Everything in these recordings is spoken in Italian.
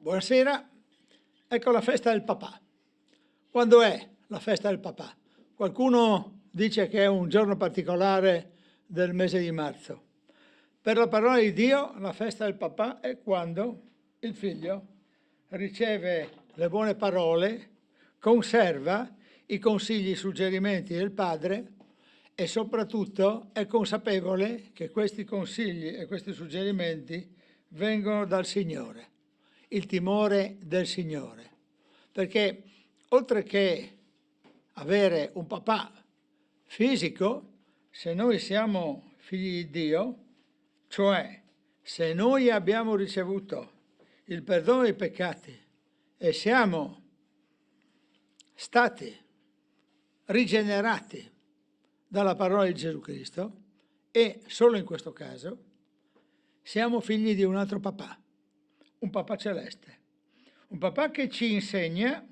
Buonasera, ecco la festa del papà. Quando è la festa del papà? Qualcuno dice che è un giorno particolare del mese di marzo. Per la parola di Dio, la festa del papà è quando il figlio riceve le buone parole, conserva i consigli, i suggerimenti del padre e soprattutto è consapevole che questi consigli e questi suggerimenti vengono dal Signore. Il timore del Signore, perché oltre che avere un papà fisico, se noi siamo figli di Dio, cioè se noi abbiamo ricevuto il perdono dei peccati e siamo stati rigenerati dalla parola di Gesù Cristo, e solo in questo caso siamo figli di un altro papà, un papà celeste, un papà che ci insegna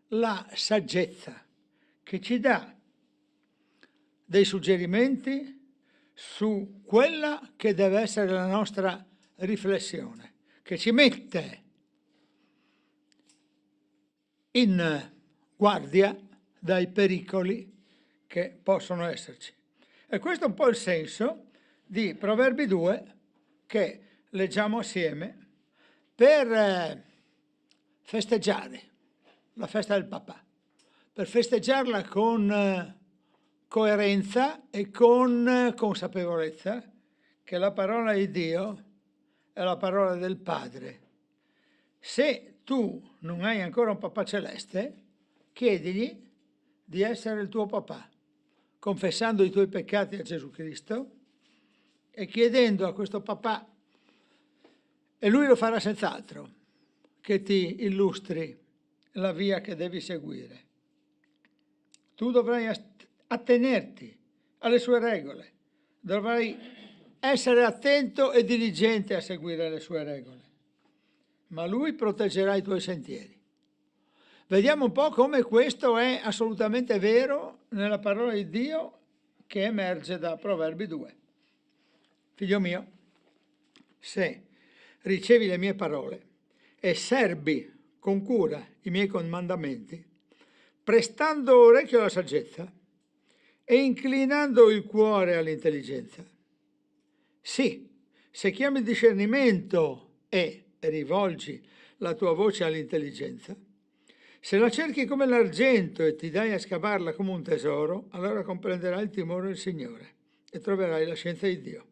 la saggezza, che ci dà dei suggerimenti su quella che deve essere la nostra riflessione, che ci mette in guardia dai pericoli che possono esserci. E questo è un po' il senso di Proverbi 2 che leggiamo assieme per festeggiare la festa del papà, per festeggiarla con coerenza e con consapevolezza che la parola di Dio è la parola del Padre. Se tu non hai ancora un papà celeste, chiedigli di essere il tuo papà, confessando i tuoi peccati a Gesù Cristo e chiedendo a questo papà, e lui lo farà senz'altro, che ti illustri la via che devi seguire. Tu dovrai attenerti alle sue regole, dovrai essere attento e diligente a seguire le sue regole, ma lui proteggerà i tuoi sentieri. Vediamo un po' come questo è assolutamente vero nella parola di Dio che emerge da Proverbi 2. Figlio mio, se ricevi le mie parole e serbi con cura i miei comandamenti, prestando orecchio alla saggezza e inclinando il cuore all'intelligenza. Sì, se chiami discernimento e rivolgi la tua voce all'intelligenza, se la cerchi come l'argento e ti dai a scavarla come un tesoro, allora comprenderai il timore del Signore e troverai la scienza di Dio.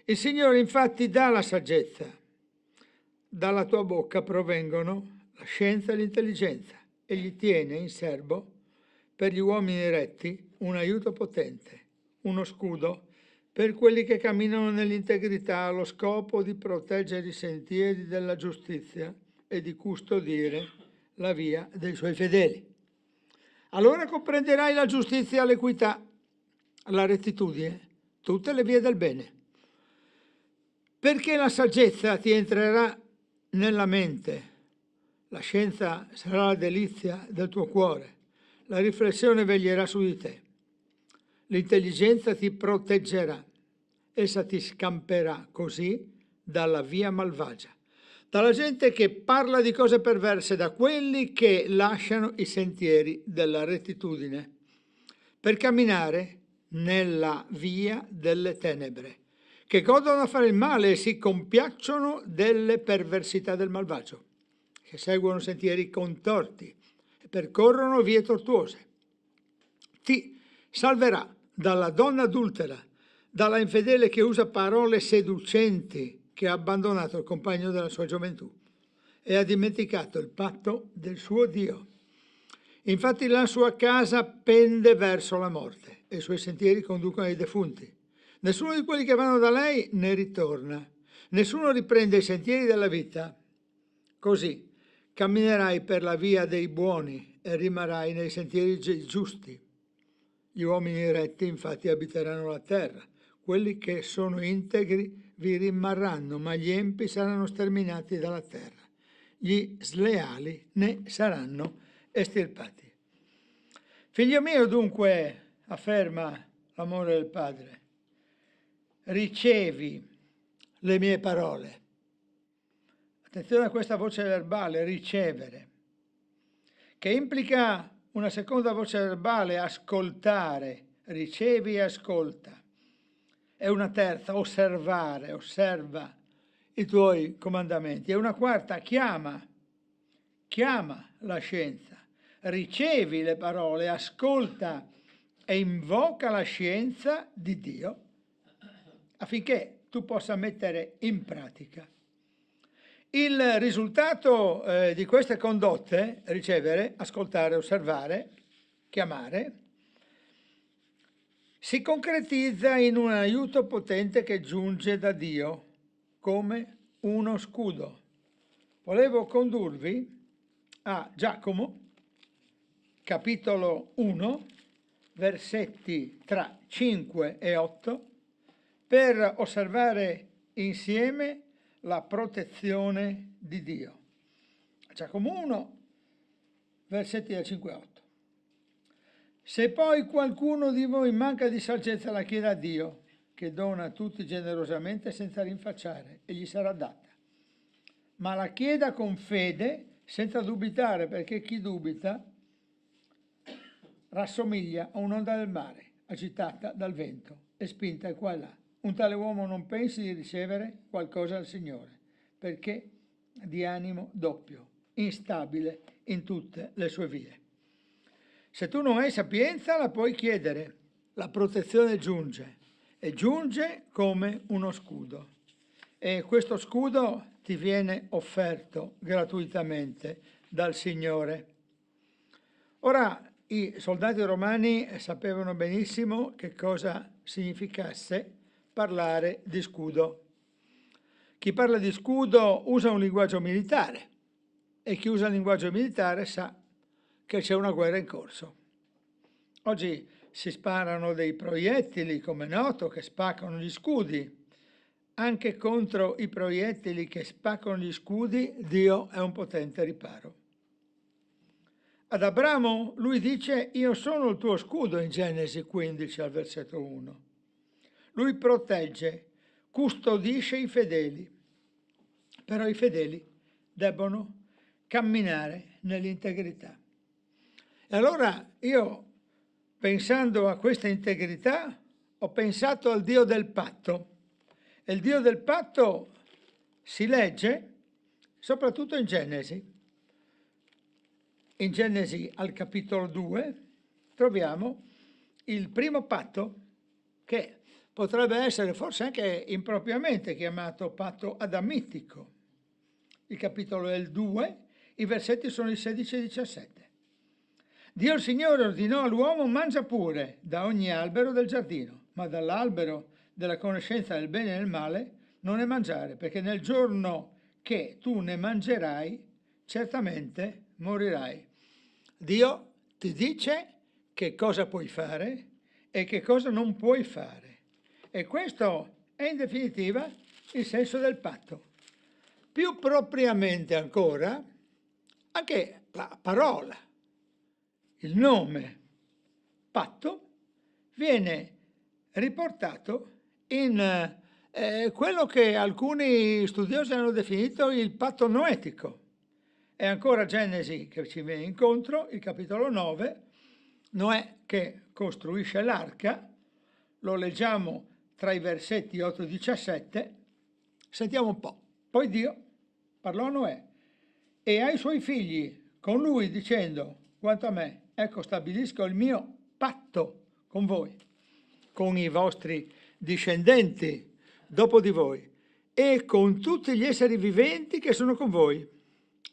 Il Signore infatti dà la saggezza, dalla tua bocca provengono la scienza e l'intelligenza, e gli tiene in serbo per gli uomini retti un aiuto potente, uno scudo per quelli che camminano nell'integrità allo scopo di proteggere i sentieri della giustizia e di custodire la via dei suoi fedeli. Allora comprenderai la giustizia, l'equità, la rettitudine, tutte le vie del bene, perché la saggezza ti entrerà nella mente, la scienza sarà la delizia del tuo cuore, la riflessione veglierà su di te, l'intelligenza ti proteggerà, essa ti scamperà così dalla via malvagia, dalla gente che parla di cose perverse, da quelli che lasciano i sentieri della rettitudine, per camminare nella via delle tenebre, che godono a fare il male e si compiacciono delle perversità del malvagio, che seguono sentieri contorti e percorrono vie tortuose. Ti salverà dalla donna adultera, dalla infedele che usa parole seducenti, che ha abbandonato il compagno della sua gioventù e ha dimenticato il patto del suo Dio. Infatti la sua casa pende verso la morte e i suoi sentieri conducono ai defunti. Nessuno di quelli che vanno da lei ne ritorna, nessuno riprende i sentieri della vita. Così camminerai per la via dei buoni e rimarrai nei sentieri giusti. Gli uomini retti infatti abiteranno la terra, quelli che sono integri vi rimarranno, ma gli empi saranno sterminati dalla terra. Gli sleali ne saranno estirpati. Figlio mio, dunque, afferma l'amore del Padre, ricevi le mie parole. attenzione a questa voce verbale, ricevere, che implica una seconda voce verbale, ascoltare, ricevi e ascolta. E una terza, osservare, osserva i tuoi comandamenti. E una quarta, chiama la scienza, ricevi le parole, ascolta e invoca la scienza di Dio affinché tu possa mettere in pratica. Il risultato di queste condotte, ricevere, ascoltare, osservare, chiamare, si concretizza in un aiuto potente che giunge da Dio come uno scudo. Volevo condurvi a Giacomo, capitolo 1, versetti tra 5 e 8, per osservare insieme la protezione di Dio. Giacomo 1, versetti da 5 a 8. Se poi qualcuno di voi manca di saggezza, la chieda a Dio, che dona a tutti generosamente senza rinfacciare, e gli sarà data. Ma la chieda con fede, senza dubitare, perché chi dubita rassomiglia a un'onda del mare, agitata dal vento e spinta qua e là. Un tale uomo non pensi di ricevere qualcosa dal Signore, perché di animo doppio, instabile in tutte le sue vie. Se tu non hai sapienza, la puoi chiedere. La protezione giunge, e giunge come uno scudo. E questo scudo ti viene offerto gratuitamente dal Signore. Ora, i soldati romani sapevano benissimo che cosa significasse parlare di scudo. Chi parla di scudo usa un linguaggio militare, e chi usa il linguaggio militare sa che c'è una guerra in corso. Oggi si sparano dei proiettili, come è noto, che spaccano gli scudi. Anche contro i proiettili che spaccano gli scudi, Dio è un potente riparo. Ad Abramo lui dice: io sono il tuo scudo, in Genesi 15 al versetto 1. Lui protegge, custodisce i fedeli, però i fedeli debbono camminare nell'integrità. E allora io, pensando a questa integrità, ho pensato al Dio del patto. E il Dio del patto si legge soprattutto in Genesi. In Genesi al capitolo 2 troviamo il primo patto, che potrebbe essere forse anche impropriamente chiamato patto adamitico. Il capitolo è il 2, i versetti sono i 16 e 17. Dio il Signore ordinò all'uomo: mangia pure da ogni albero del giardino, ma dall'albero della conoscenza del bene e del male non ne mangiare, perché nel giorno che tu ne mangerai certamente morirai. Dio ti dice che cosa puoi fare e che cosa non puoi fare. E questo è in definitiva il senso del patto. Più propriamente ancora, anche la parola, il nome patto, viene riportato in quello che alcuni studiosi hanno definito il patto noetico. È ancora Genesi che ci viene incontro, il capitolo 9, Noè che costruisce l'arca, lo leggiamo tra i versetti 8 e 17, sentiamo un po'. Poi Dio parlò a Noè e ai suoi figli con lui dicendo: quanto a me, ecco, stabilisco il mio patto con voi, con i vostri discendenti dopo di voi e con tutti gli esseri viventi che sono con voi,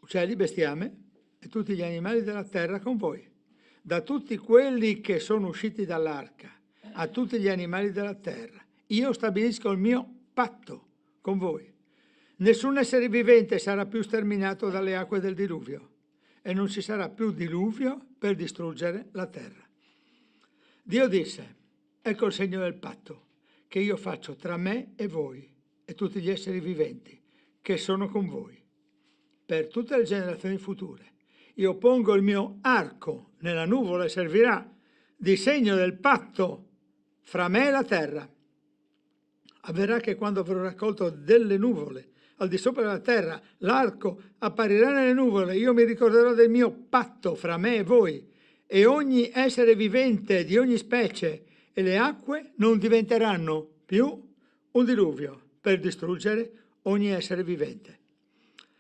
uccelli, bestiame e tutti gli animali della terra con voi, da tutti quelli che sono usciti dall'arca a tutti gli animali della terra. Io stabilisco il mio patto con voi. Nessun essere vivente sarà più sterminato dalle acque del diluvio e non ci sarà più diluvio per distruggere la terra. Dio disse: ecco il segno del patto che io faccio tra me e voi e tutti gli esseri viventi che sono con voi per tutte le generazioni future. Io pongo il mio arco nella nuvola e servirà di segno del patto fra me e la terra. Avverrà che quando avrò raccolto delle nuvole al di sopra della terra, l'arco apparirà nelle nuvole, io mi ricorderò del mio patto fra me e voi, e ogni essere vivente di ogni specie, e le acque non diventeranno più un diluvio per distruggere ogni essere vivente.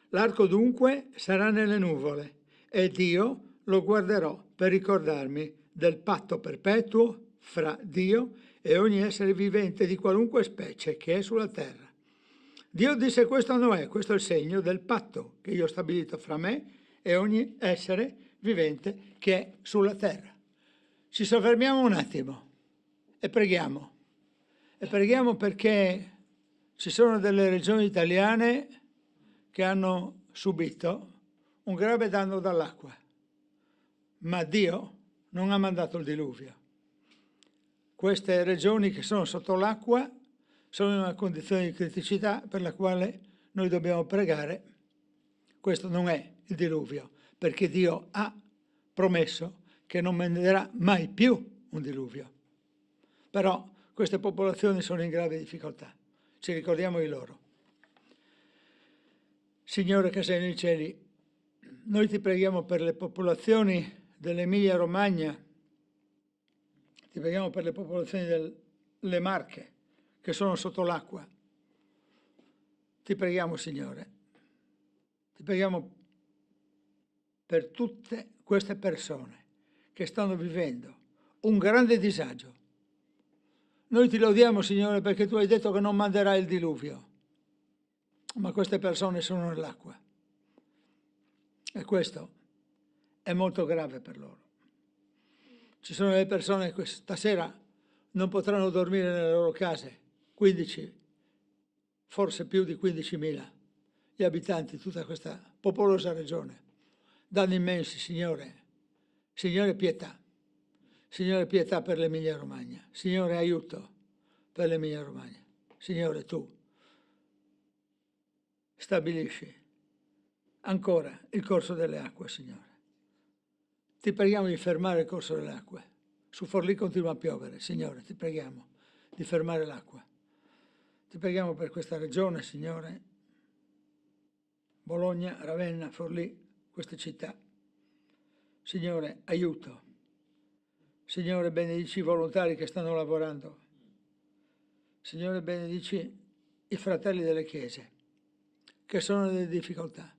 L'arco dunque sarà nelle nuvole, ed io lo guarderò per ricordarmi del patto perpetuo fra Dio e ogni essere vivente di qualunque specie che è sulla terra. Dio disse questo a Noè, questo è il segno del patto che io ho stabilito fra me e ogni essere vivente che è sulla terra. Ci soffermiamo un attimo e preghiamo. E preghiamo perché ci sono delle regioni italiane che hanno subito un grave danno dall'acqua, ma Dio non ha mandato il diluvio. Queste regioni che sono sotto l'acqua sono in una condizione di criticità per la quale noi dobbiamo pregare. Questo non è il diluvio, perché Dio ha promesso che non manderà mai più un diluvio. Però queste popolazioni sono in grave difficoltà, ci ricordiamo di loro. Signore che sei nei cieli, noi ti preghiamo per le popolazioni dell'Emilia Romagna, ti preghiamo per le popolazioni delle Marche che sono sotto l'acqua. Ti preghiamo, Signore, ti preghiamo per tutte queste persone che stanno vivendo un grande disagio. Noi ti lodiamo, Signore, perché tu hai detto che non manderai il diluvio, ma queste persone sono nell'acqua e questo è molto grave per loro. Ci sono delle persone che stasera non potranno dormire nelle loro case, 15, forse più di 15.000 gli abitanti di tutta questa popolosa regione. Danni immensi, Signore. Signore, pietà. Signore, pietà per l'Emilia Romagna. Signore, aiuto per l'Emilia Romagna. Signore, tu stabilisci ancora il corso delle acque, Signore. Ti preghiamo di fermare il corso delle acque. Su Forlì continua a piovere, Signore, ti preghiamo di fermare l'acqua. Ti preghiamo per questa regione, Signore. Bologna, Ravenna, Forlì, queste città. Signore, aiuto. Signore, benedici i volontari che stanno lavorando. Signore, benedici i fratelli delle chiese che sono nelle difficoltà.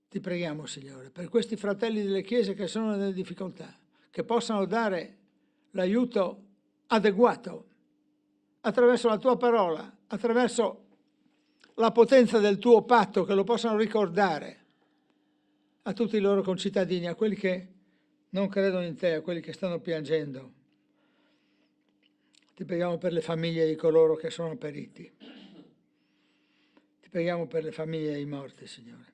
Ti preghiamo, Signore, per questi fratelli delle chiese che sono nelle difficoltà, che possano dare l'aiuto adeguato attraverso la tua parola, attraverso la potenza del tuo patto, che lo possano ricordare a tutti i loro concittadini, a quelli che non credono in te, a quelli che stanno piangendo. Ti preghiamo per le famiglie di coloro che sono periti. Ti preghiamo per le famiglie dei morti, Signore,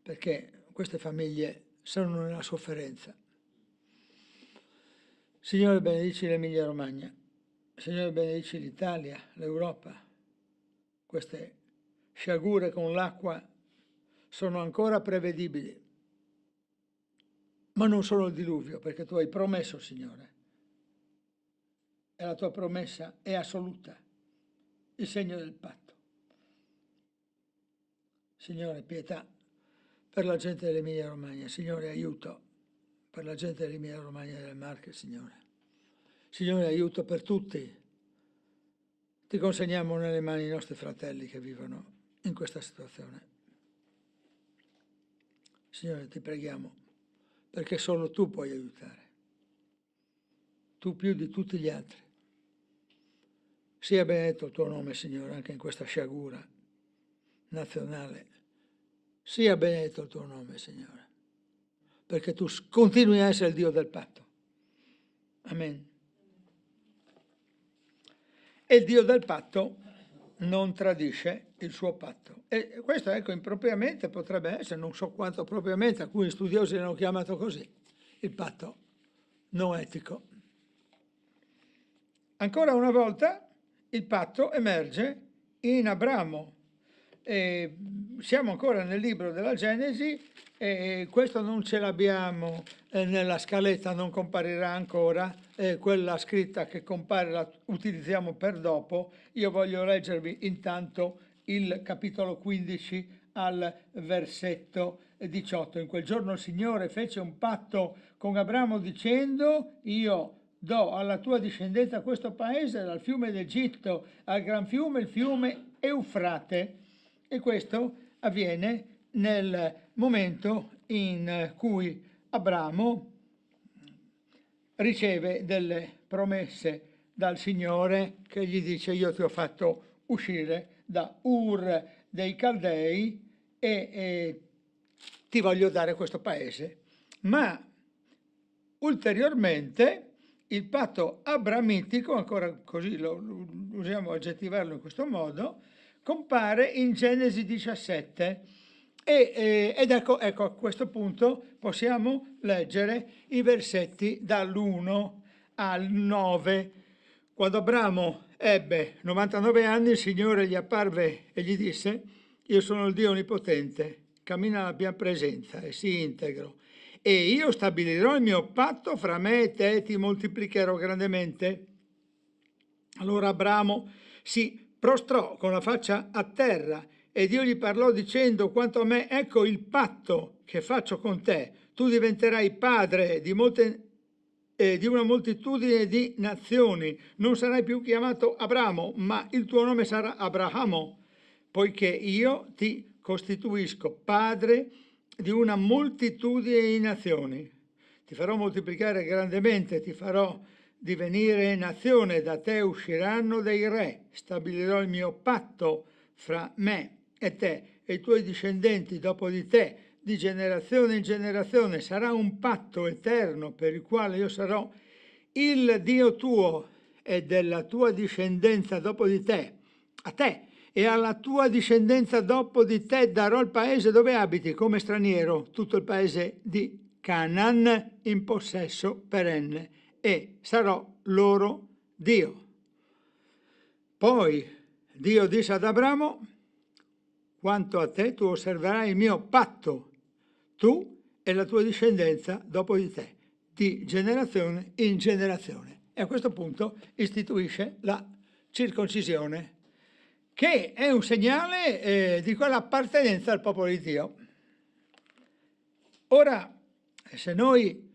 perché queste famiglie sono nella sofferenza. Signore, benedici l'Emilia Romagna. Signore, benedici l'Italia, l'Europa. Queste sciagure con l'acqua sono ancora prevedibili, ma non sono il diluvio, perché tu hai promesso, Signore, e la tua promessa è assoluta, il segno del patto. Signore, pietà per la gente dell'Emilia Romagna. Signore, aiuto per la gente dell'Emilia Romagna e delle Marche, Signore. Signore, aiuto per tutti. Ti consegniamo nelle mani i nostri fratelli che vivono in questa situazione. Signore, ti preghiamo, perché solo tu puoi aiutare. Tu più di tutti gli altri. Sia benedetto il tuo nome, Signore, anche in questa sciagura nazionale. Sia benedetto il tuo nome, Signore, perché tu continui a essere il Dio del patto. Amen. E il Dio del patto non tradisce il suo patto. E questo, ecco, impropriamente potrebbe essere, non so quanto propriamente, alcuni studiosi l'hanno chiamato così, il patto non etico. Ancora una volta il patto emerge in Abramo. siamo ancora nel libro della Genesi e questo non ce l'abbiamo nella scaletta, non comparirà ancora, quella scritta che compare la utilizziamo per dopo. Io voglio leggervi intanto il capitolo 15 al versetto 18. In quel giorno il Signore fece un patto con Abramo dicendo: io do alla tua discendenza questo paese, dal fiume d'Egitto al gran fiume, il fiume Eufrate. E questo avviene nel momento in cui Abramo riceve delle promesse dal Signore che gli dice: io ti ho fatto uscire da Ur dei Caldei e ti voglio dare questo paese. Ma ulteriormente il patto abramitico, ancora così lo usiamo aggettivarlo in questo modo, compare in Genesi 17 ed ecco a questo punto possiamo leggere i versetti dall'1 al 9. Quando Abramo ebbe 99 anni, il Signore gli apparve e gli disse: io sono il Dio Onnipotente, cammina alla mia presenza e sii integro, e io stabilirò il mio patto fra me e te e ti moltiplicherò grandemente. Allora Abramo si prostrò con la faccia a terra e Dio gli parlò dicendo: quanto a me, ecco il patto che faccio con te, tu diventerai padre di una moltitudine di nazioni, non sarai più chiamato Abramo, ma il tuo nome sarà Abramo, poiché io ti costituisco padre di una moltitudine di nazioni. Ti farò moltiplicare grandemente, ti farò divenire nazione, da te usciranno dei re, stabilirò il mio patto fra me e te e i tuoi discendenti dopo di te, di generazione in generazione. Sarà un patto eterno per il quale io sarò il Dio tuo e della tua discendenza dopo di te, a te e alla tua discendenza dopo di te darò il paese dove abiti come straniero, tutto il paese di Canaan in possesso perenne, e sarò loro Dio. Poi Dio disse ad Abramo: quanto a te, tu osserverai il mio patto, tu e la tua discendenza dopo di te, di generazione in generazione. E a questo punto istituisce la circoncisione, che è un segnale di quell'appartenenza al popolo di Dio. Ora, se noi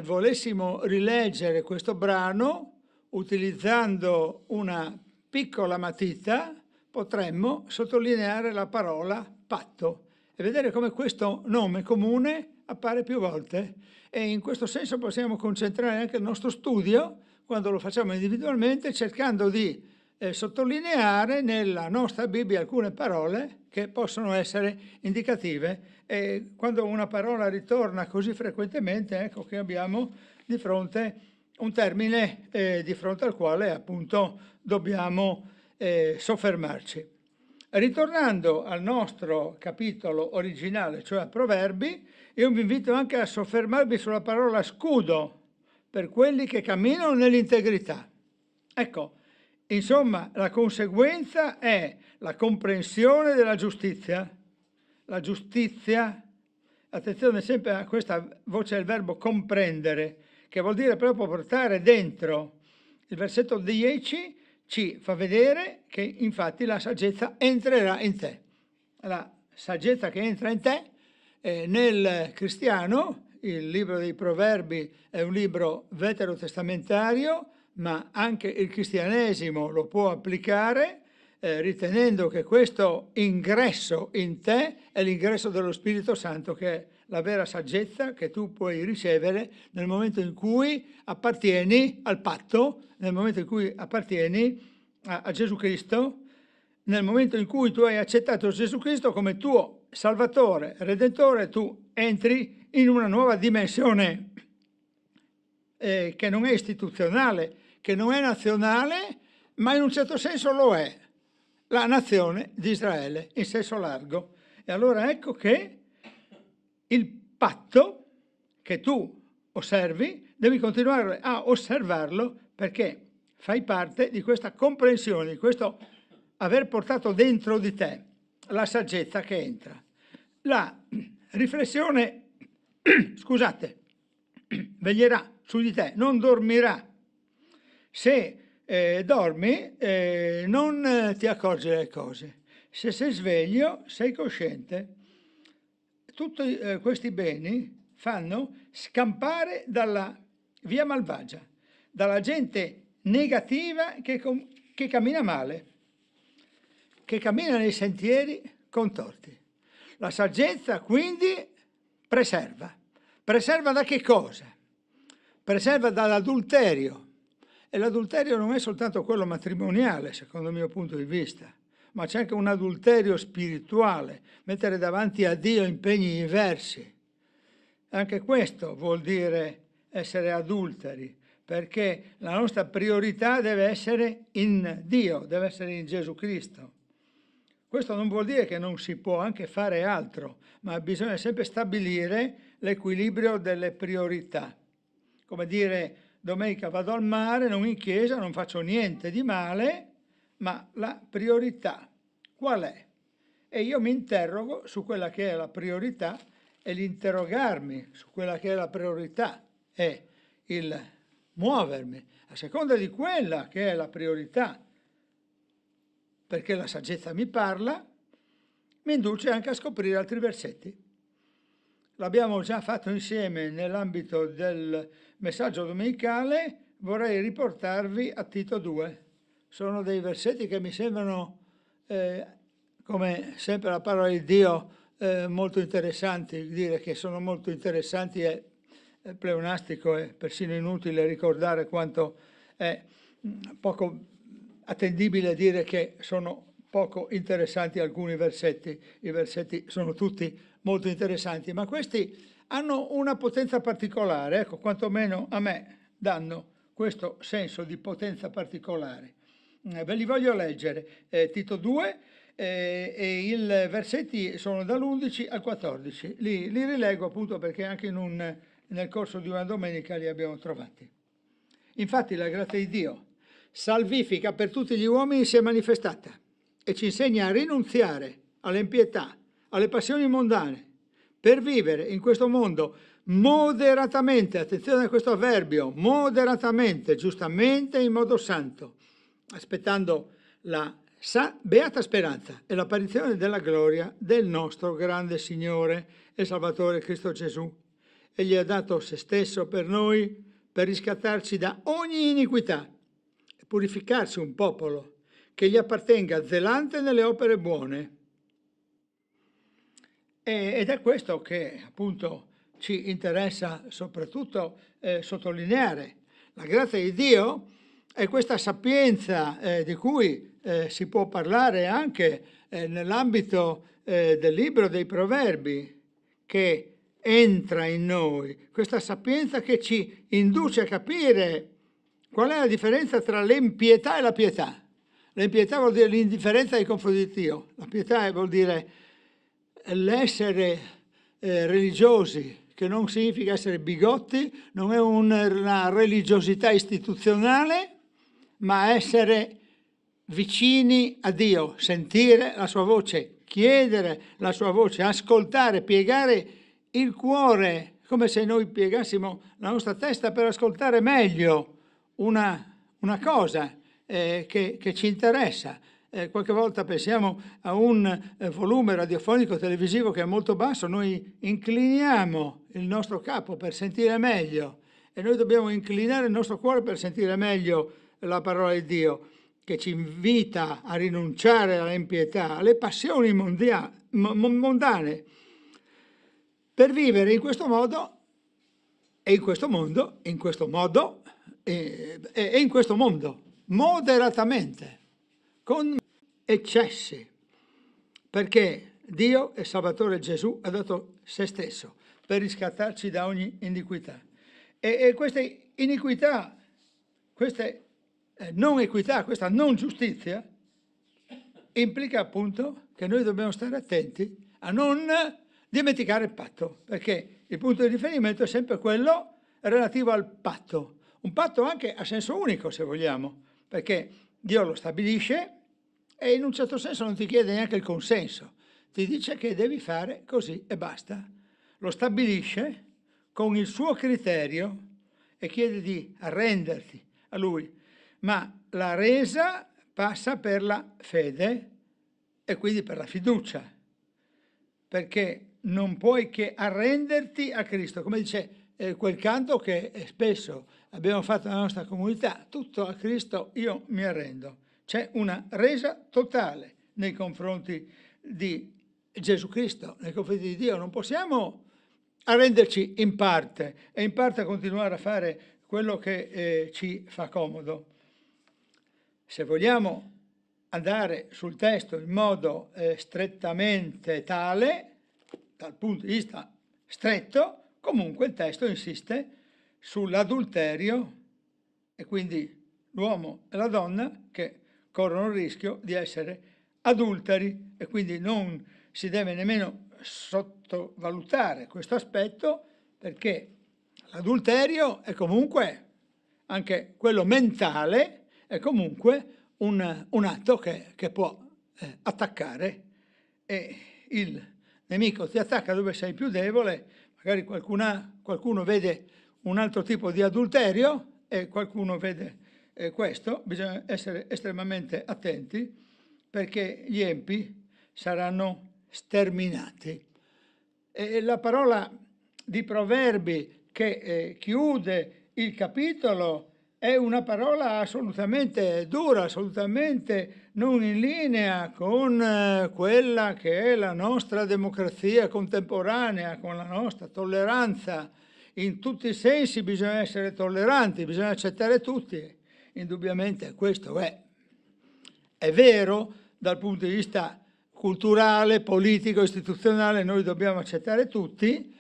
volessimo rileggere questo brano utilizzando una piccola matita, potremmo sottolineare la parola patto e vedere come questo nome comune appare più volte, e in questo senso possiamo concentrare anche il nostro studio quando lo facciamo individualmente, cercando di sottolineare nella nostra Bibbia alcune parole che possono essere indicative, e quando una parola ritorna così frequentemente, ecco che abbiamo di fronte un termine di fronte al quale appunto dobbiamo soffermarci. Ritornando al nostro capitolo originale, cioè a Proverbi, io vi invito anche a soffermarvi sulla parola scudo per quelli che camminano nell'integrità. Ecco, insomma, la conseguenza è la comprensione della giustizia. La giustizia, attenzione sempre a questa voce del verbo comprendere, che vuol dire proprio portare dentro. Il versetto 10 ci fa vedere che infatti la saggezza entrerà in te. La saggezza che entra in te, nel cristiano, il libro dei Proverbi è un libro veterotestamentario, ma anche il cristianesimo lo può applicare, ritenendo che questo ingresso in te è l'ingresso dello Spirito Santo, che è la vera saggezza che tu puoi ricevere nel momento in cui appartieni al patto, nel momento in cui appartieni a Gesù Cristo, nel momento in cui tu hai accettato Gesù Cristo come tuo Salvatore, Redentore, tu entri in una nuova dimensione che non è istituzionale, che non è nazionale, ma in un certo senso lo è, la nazione di Israele in senso largo. E allora ecco che il patto che tu osservi, devi continuare a osservarlo, perché fai parte di questa comprensione, di questo aver portato dentro di te la saggezza che entra. La riflessione, scusate, veglierà su di te, non dormirà. Se dormi, non ti accorgi delle cose. Se sei sveglio, sei cosciente. Tutti questi beni fanno scampare dalla via malvagia, dalla gente negativa che cammina male, che cammina nei sentieri contorti. La saggezza quindi preserva. Preserva da che cosa? Preserva dall'adulterio. E l'adulterio non è soltanto quello matrimoniale, secondo il mio punto di vista, ma c'è anche un adulterio spirituale, mettere davanti a Dio impegni diversi. Anche questo vuol dire essere adulteri, perché la nostra priorità deve essere in Dio, deve essere in Gesù Cristo. Questo non vuol dire che non si può anche fare altro, ma bisogna sempre stabilire l'equilibrio delle priorità. Come dire, domenica vado al mare, non in chiesa, non faccio niente di male, ma la priorità qual è? E io mi interrogo su quella che è la priorità, e l'interrogarmi su quella che è la priorità è il muovermi a seconda di quella che è la priorità, perché la saggezza mi parla, mi induce anche a scoprire altri versetti. L'abbiamo già fatto insieme nell'ambito del messaggio domenicale, vorrei riportarvi a Tito 2. Sono dei versetti che mi sembrano, come sempre la parola di Dio, molto interessanti. Dire che sono molto interessanti è pleonastico, è persino inutile ricordare quanto è poco attendibile dire che sono poco interessanti alcuni versetti. I versetti sono tutti molto interessanti, ma questi hanno una potenza particolare, ecco, quantomeno a me danno questo senso di potenza particolare. Ve li voglio leggere, Tito 2, e i versetti sono dall'11 al 14, li rilego appunto perché anche nel corso di una domenica li abbiamo trovati. Infatti la grazia di Dio, salvifica per tutti gli uomini, si è manifestata e ci insegna a rinunziare all'impietà, alle passioni mondane, per vivere in questo mondo moderatamente, attenzione a questo avverbio, moderatamente, giustamente, in modo santo, aspettando la beata speranza e l'apparizione della gloria del nostro grande Signore e Salvatore Cristo Gesù. Egli ha dato se stesso per noi, per riscattarci da ogni iniquità e purificarsi un popolo che gli appartenga zelante nelle opere buone. Ed è questo che appunto ci interessa soprattutto sottolineare. La grazia di Dio è questa sapienza di cui si può parlare anche nell'ambito del libro dei Proverbi, che entra in noi, questa sapienza che ci induce a capire qual è la differenza tra l'impietà e la pietà. L'impietà vuol dire l'indifferenza nei confronti di Dio, la pietà vuol dire l'essere religiosi, che non significa essere bigotti, non è una religiosità istituzionale, ma essere vicini a Dio, sentire la sua voce, chiedere la sua voce, ascoltare, piegare il cuore, come se noi piegassimo la nostra testa per ascoltare meglio una cosa che ci interessa. Qualche volta pensiamo a un volume radiofonico televisivo che è molto basso, noi incliniamo il nostro capo per sentire meglio, e noi dobbiamo inclinare il nostro cuore per sentire meglio la parola di Dio, che ci invita a rinunciare all'impietà, alle passioni mondane, per vivere in questo modo e in questo mondo, moderatamente, con eccessi, perché Dio e Salvatore Gesù ha dato se stesso per riscattarci da ogni iniquità. E queste iniquità, queste non equità, questa non giustizia, implica appunto che noi dobbiamo stare attenti a non dimenticare il patto, perché il punto di riferimento è sempre quello relativo al patto, un patto anche a senso unico se vogliamo, perché Dio lo stabilisce e in un certo senso non ti chiede neanche il consenso, ti dice che devi fare così e basta. Lo stabilisce con il suo criterio e chiede di arrenderti a lui. Ma la resa passa per la fede e quindi per la fiducia, perché non puoi che arrenderti a Cristo, come dice quel canto che spesso abbiamo fatto nella nostra comunità: tutto a Cristo io mi arrendo. C'è una resa totale nei confronti di Gesù Cristo, nei confronti di Dio. Non possiamo arrenderci in parte e in parte continuare a fare quello che ci fa comodo. Se vogliamo andare sul testo in modo strettamente tale, dal punto di vista stretto, comunque il testo insiste sull'adulterio e quindi l'uomo e la donna che corrono il rischio di essere adulteri, e quindi non si deve nemmeno sottovalutare questo aspetto, perché l'adulterio è comunque, anche quello mentale, è comunque un atto che può attaccare, e il nemico ti attacca dove sei più debole. Magari qualcuno vede un altro tipo di adulterio e qualcuno vede questo. Bisogna essere estremamente attenti, perché gli empi saranno sterminati. E la parola di Proverbi che chiude il capitolo è una parola assolutamente dura, assolutamente non in linea con quella che è la nostra democrazia contemporanea, con la nostra tolleranza. In tutti i sensi bisogna essere tolleranti, bisogna accettare tutti. Indubbiamente questo è vero dal punto di vista culturale, politico, istituzionale. Noi dobbiamo accettare tutti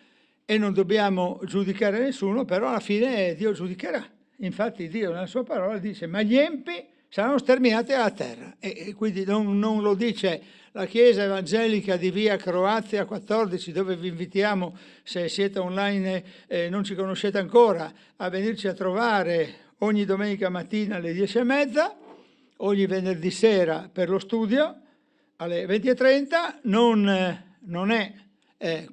e non dobbiamo giudicare nessuno, però alla fine Dio giudicherà. Infatti Dio nella sua parola dice: ma gli empi saranno sterminati dalla terra. E quindi non lo dice la Chiesa Evangelica di via Croazia 14, dove vi invitiamo, se siete online e non ci conoscete ancora, a venirci a trovare ogni domenica mattina alle 10:30, ogni venerdì sera per lo studio alle 20:30. Non è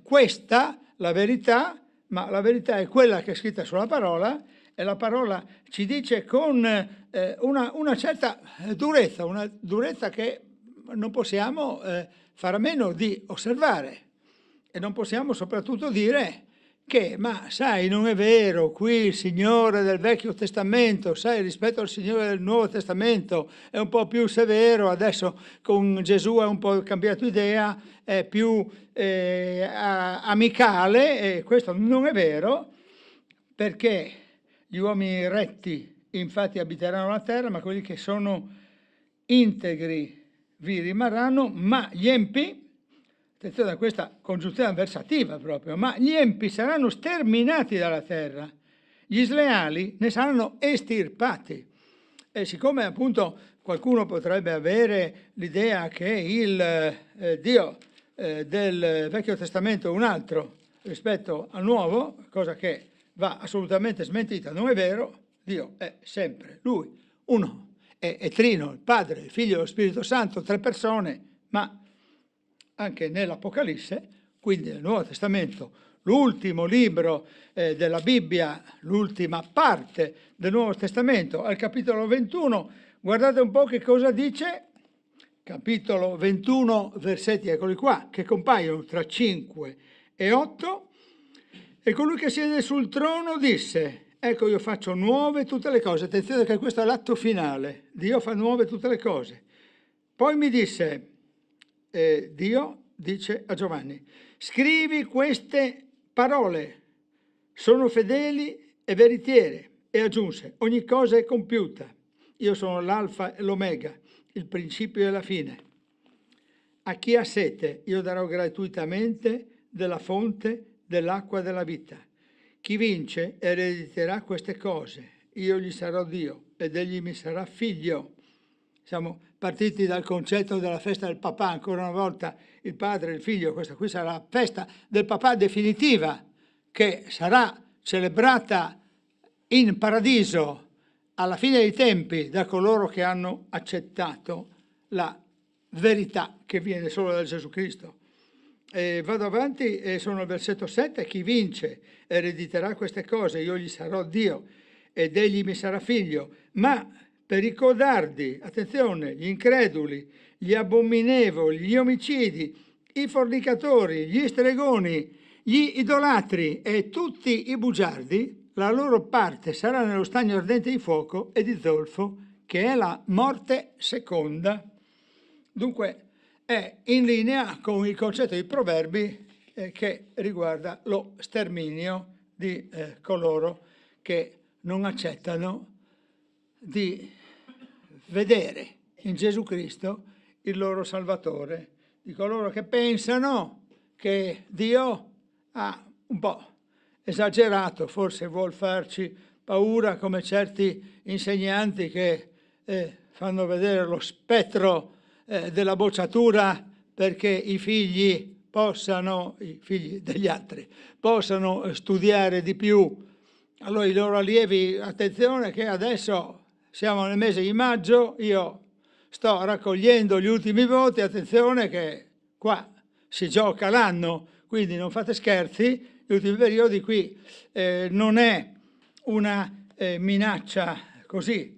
questa la verità, ma la verità è quella che è scritta sulla parola, e la parola ci dice con una certa durezza, una durezza che non possiamo fare a meno di osservare, e non possiamo soprattutto dire che, ma sai, non è vero, qui il Signore del Vecchio Testamento, sai, rispetto al Signore del Nuovo Testamento è un po' più severo, adesso con Gesù è un po' cambiato idea, è più amicale, e questo non è vero, perché gli uomini retti infatti abiteranno la terra, ma quelli che sono integri vi rimarranno, ma gli empi, attenzione a questa congiunzione avversativa proprio, ma gli empi saranno sterminati dalla terra, gli sleali ne saranno estirpati. E siccome appunto qualcuno potrebbe avere l'idea che il Dio del Vecchio Testamento è un altro rispetto al Nuovo, cosa che va assolutamente smentita, non è vero. Dio è sempre Lui, uno, è trino, il Padre, il Figlio e lo Spirito Santo, tre persone, ma anche nell'Apocalisse, quindi nel Nuovo Testamento, l'ultimo libro della Bibbia, l'ultima parte del Nuovo Testamento, al capitolo 21, guardate un po' che cosa dice, capitolo 21, versetti, eccoli qua, che compaiono tra 5 e 8, e colui che siede sul trono disse: ecco, io faccio nuove tutte le cose. Attenzione che questo è l'atto finale. Dio fa nuove tutte le cose. Poi mi disse, Dio dice a Giovanni: scrivi queste parole, sono fedeli e veritiere. E aggiunse: ogni cosa è compiuta. Io sono l'alfa e l'omega, il principio e la fine. A chi ha sete io darò gratuitamente della fonte dell'acqua della vita. Chi vince erediterà queste cose, io gli sarò Dio ed egli mi sarà figlio. Siamo partiti dal concetto della festa del papà, ancora una volta il padre e il figlio. Questa qui sarà la festa del papà definitiva, che sarà celebrata in paradiso alla fine dei tempi da coloro che hanno accettato la verità che viene solo da Gesù Cristo. vado avanti, sono al versetto 7, chi vince erediterà queste cose, io gli sarò Dio ed egli mi sarà figlio, ma per i codardi, attenzione, gli increduli, gli abominevoli, gli omicidi, i fornicatori, gli stregoni, gli idolatri e tutti i bugiardi, la loro parte sarà nello stagno ardente di fuoco e di zolfo, che è la morte seconda. Dunque è in linea con il concetto di Proverbi che riguarda lo sterminio di coloro che non accettano di vedere in Gesù Cristo il loro Salvatore, di coloro che pensano che Dio ha un po' esagerato, forse vuol farci paura come certi insegnanti che fanno vedere lo spettro della bocciatura perché i figli degli altri, possano studiare di più. Allora i loro allievi, attenzione che adesso siamo nel mese di maggio, io sto raccogliendo gli ultimi voti, attenzione che qua si gioca l'anno, quindi non fate scherzi, gli ultimi periodi qui non è una minaccia così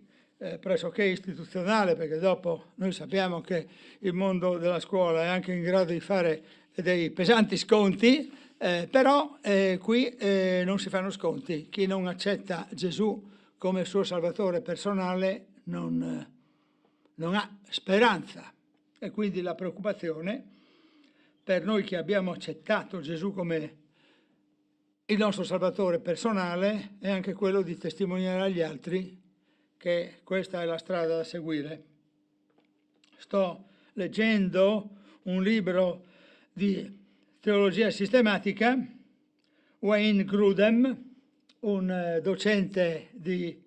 pressoché istituzionale, perché dopo noi sappiamo che il mondo della scuola è anche in grado di fare dei pesanti sconti, però qui non si fanno sconti. Chi non accetta Gesù come suo Salvatore personale non ha speranza, e quindi la preoccupazione per noi che abbiamo accettato Gesù come il nostro Salvatore personale è anche quello di testimoniare agli altri che questa è la strada da seguire. Sto leggendo un libro di teologia sistematica, Wayne Grudem, un docente di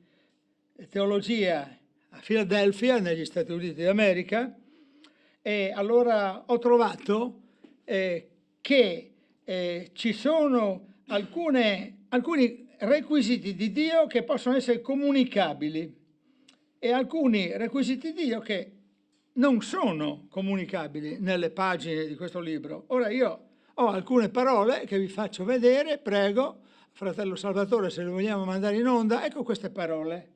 teologia a Filadelfia, negli Stati Uniti d'America, e allora ho trovato che ci sono alcuni requisiti di Dio che possono essere comunicabili e alcuni requisiti di Dio che non sono comunicabili nelle pagine di questo libro. Ora io ho alcune parole che vi faccio vedere, prego, fratello Salvatore, se le vogliamo mandare in onda, ecco queste parole.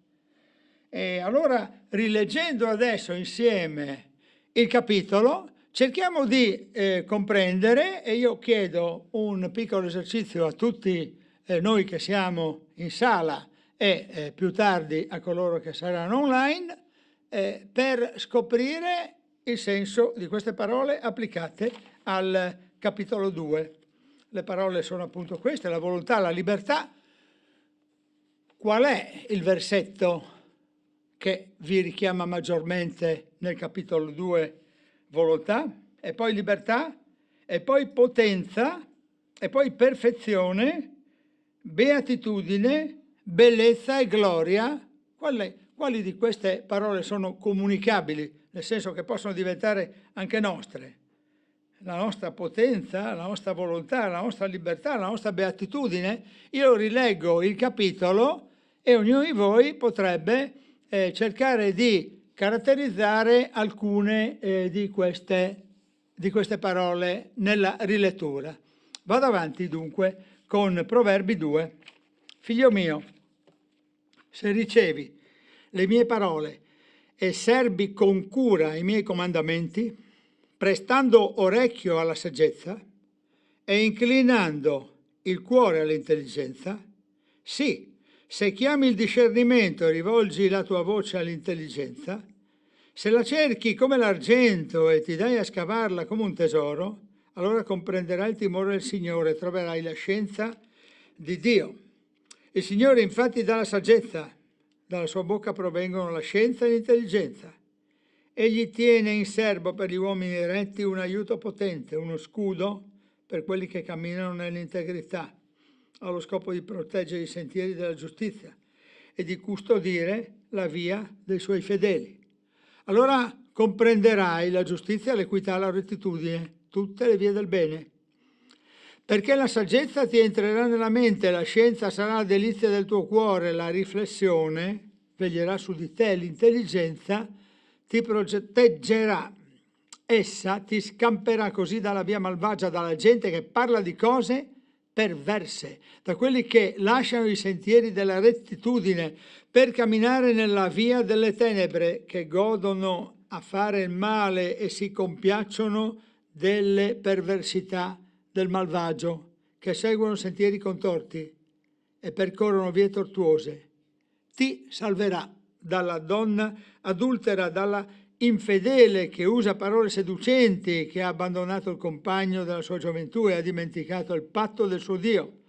E allora, rileggendo adesso insieme il capitolo, cerchiamo di comprendere, e io chiedo un piccolo esercizio a tutti noi che siamo in sala e più tardi a coloro che saranno online, per scoprire il senso di queste parole applicate al capitolo 2. Le parole sono appunto queste: la volontà, la libertà. Qual è il versetto che vi richiama maggiormente nel capitolo 2? Volontà, e poi libertà, e poi potenza, e poi perfezione, beatitudine, bellezza e gloria. Quali di queste parole sono comunicabili, nel senso che possono diventare anche nostre? La nostra potenza, la nostra volontà, la nostra libertà, la nostra beatitudine. Io rileggo il capitolo e ognuno di voi potrebbe cercare di caratterizzare alcune di queste parole nella rilettura. Vado avanti dunque con Proverbi 2. Figlio mio, se ricevi le mie parole e serbi con cura i miei comandamenti, prestando orecchio alla saggezza e inclinando il cuore all'intelligenza, sì, se chiami il discernimento e rivolgi la tua voce all'intelligenza, se la cerchi come l'argento e ti dai a scavarla come un tesoro, allora comprenderai il timore del Signore e troverai la scienza di Dio. Il Signore infatti dà la saggezza, dalla sua bocca provengono la scienza e l'intelligenza. Egli tiene in serbo per gli uomini retti un aiuto potente, uno scudo per quelli che camminano nell'integrità, allo scopo di proteggere i sentieri della giustizia e di custodire la via dei suoi fedeli. Allora comprenderai la giustizia, l'equità, la rettitudine, tutte le vie del bene. Perché la saggezza ti entrerà nella mente, la scienza sarà la delizia del tuo cuore, la riflessione veglierà su di te, l'intelligenza ti proteggerà essa ti scamperà così dalla via malvagia, dalla gente che parla di cose perverse, da quelli che lasciano i sentieri della rettitudine per camminare nella via delle tenebre, che godono a fare il male e si compiacciono delle perversità del malvagio, che seguono sentieri contorti e percorrono vie tortuose. Ti salverà dalla donna adultera, dalla infedele che usa parole seducenti, che ha abbandonato il compagno della sua gioventù e ha dimenticato il patto del suo Dio.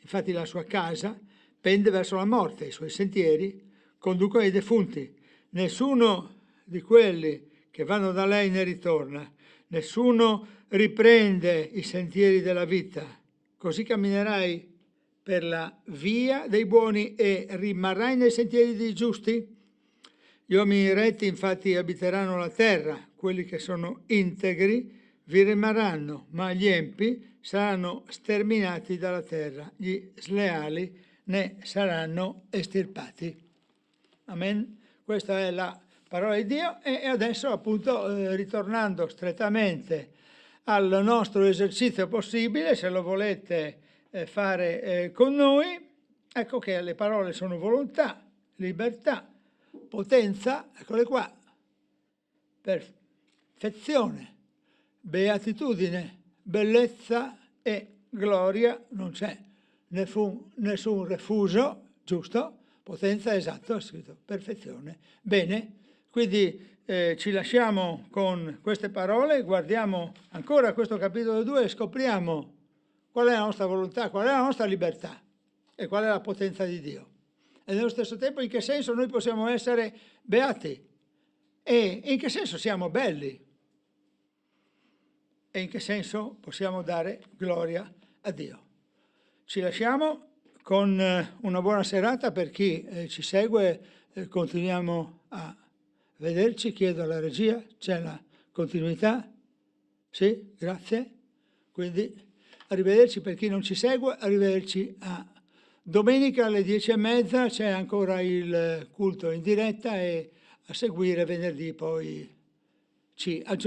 Infatti la sua casa pende verso la morte, i suoi sentieri conducono ai defunti. Nessuno di quelli che vanno da lei ne ritorna, nessuno riprende i sentieri della vita. Così camminerai per la via dei buoni e rimarrai nei sentieri dei giusti? Gli uomini retti infatti abiteranno la terra, quelli che sono integri vi rimarranno, ma gli empi saranno sterminati dalla terra, gli sleali ne saranno estirpati. Amen. Questa è la parola di Dio e adesso appunto ritornando strettamente al nostro esercizio possibile, se lo volete fare con noi, ecco che le parole sono volontà, libertà, potenza, eccole qua, perfezione, beatitudine, bellezza e gloria, non c'è nessun refuso, giusto? Potenza, esatto, è scritto, perfezione. Bene, quindi ci lasciamo con queste parole, guardiamo ancora questo capitolo 2 e scopriamo qual è la nostra volontà, qual è la nostra libertà e qual è la potenza di Dio. E nello stesso tempo in che senso noi possiamo essere beati e in che senso siamo belli e in che senso possiamo dare gloria a Dio. Ci lasciamo con una buona serata per chi ci segue, continuiamo a vederci, chiedo alla regia, c'è la continuità? Sì, grazie. Quindi arrivederci per chi non ci segue, arrivederci a domenica alle 10:30, c'è ancora il culto in diretta e a seguire venerdì poi ci aggiorniamo.